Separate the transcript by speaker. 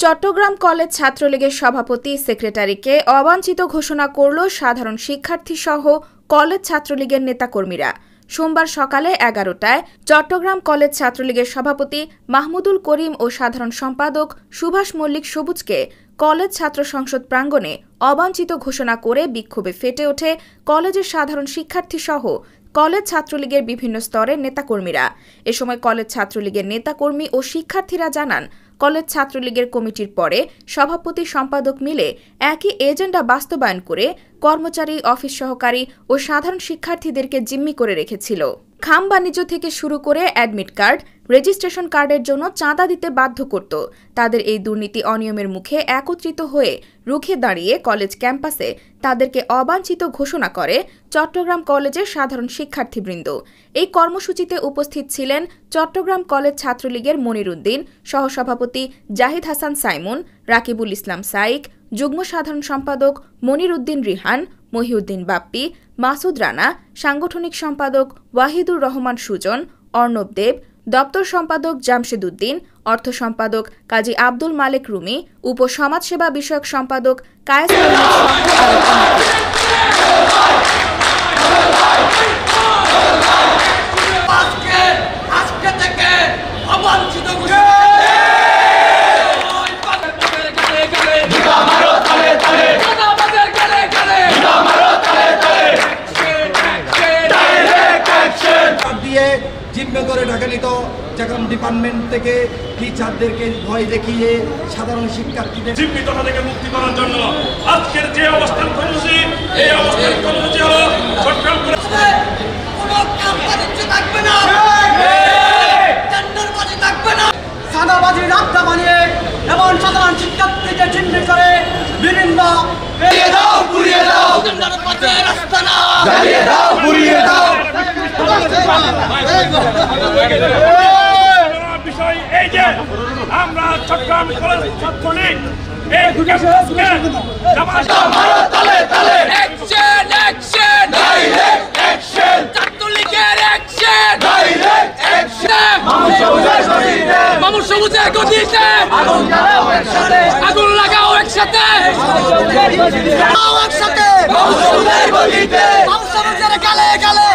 Speaker 1: Chittagong college ছাত্রলীগের সভাপতি সেক্রেটারিকে অবাঞ্ছিত ঘোষণা করল সাধারণ শিক্ষার্থী সহ কলেজ ছাত্রলীগের নেতাকর্মীরা। সোমবার সকালে 11টায় চট্টগ্রাম কলেজ ছাত্রলীগের সভাপতি মাহমুদুল করিম ও সাধারণ সম্পাদক সুভাষ মল্লিক সবুজকে কলেজ ছাত্র সংসদ প্রাঙ্গণে অবাঞ্ছিত ঘোষণা করে বিক্ষোভে ফেটে ওঠে কলেজের সাধারণ শিক্ষার্থী সহ কলেজ ছাত্রলীগের বিভিন্ন স্তরের নেতাকর্মীরা। এ সময় কলেজ ছাত্রলীগের নেতাকর্মী ও শিক্ষার্থীরা জানান, কলেজ ছাত্রলীগের কমিটির পরে সভাপতি সম্পাদক মিলে একই এজেন্ডা বাস্তবায়ন করে কর্মচারী, অফিস সহকারী ও সাধারণ শিক্ষার্থীদেরকে জিম্মি করে রেখেছিল। খাম বাণিজ্য থেকে শুরু করে অ্যাডমিট কার্ড, রেজিস্ট্রেশন কার্ডের জন্য চাঁদা দিতে বাধ্য করত। তাদের এই দুর্নীতি অনিয়মের মুখে একত্রিত হয়ে রুখে দাঁড়িয়ে কলেজ ক্যাম্পাসে তাদেরকে অবাঞ্ছিত ঘোষণা করে চট্টগ্রাম কলেজের সাধারণ শিক্ষার্থীবৃন্দ। এই কর্মসূচিতে উপস্থিত ছিলেন চট্টগ্রাম কলেজ ছাত্রলীগের মনির উদ্দিন, সহসভাপতি জাহিদ হাসান সাইমুন, রাকিবুল ইসলাম সাইক, যুগ্ম সাধারণ সম্পাদক মনির উদ্দিন রিহান, মহিউদ্দিন বাপ্পি, মাসুদ রানা, সাংগঠনিক সম্পাদক ওয়াহিদুর রহমান সুজন, অর্ণব দেব, দপ্তর সম্পাদক জামশেদ উদ্দিন, অর্থ সম্পাদক কাজী আব্দুল মালেক রুমি, উপ সমাজসেবা বিষয়ক সম্পাদক কায়েস
Speaker 2: জিম্মে করে ঢাকা নিত যখন ডিপার্টমেন্ট থেকে টিচারদেরকে ভয় দেখিয়ে সাধারণ শিক্ষার্থীদের
Speaker 3: জিম্মিততা থেকে মুক্তি করার জন্য আজকের যে অবস্থান কর্মসূচি, এই অবস্থান কর্মসূচি হলো চট্টগ্রাম
Speaker 4: থাকবে না, টেন্ডারবাজি থাকবে না, সাদাবাজির আড্ডা বানিয়ে এবং সাধারণ শিক্ষার্থীকে জিম্মি করে বিভিন্ন পুড়িয়ে দাও রাস্তা না জ্বালিয়ে দাও, পুড়িয়ে দাও।
Speaker 3: বিষয় এই যে আমরা চট্টগ্রাম কলেজ ছাত্রলীগ
Speaker 4: আগুন লাগাও একসাথে, গালে গালে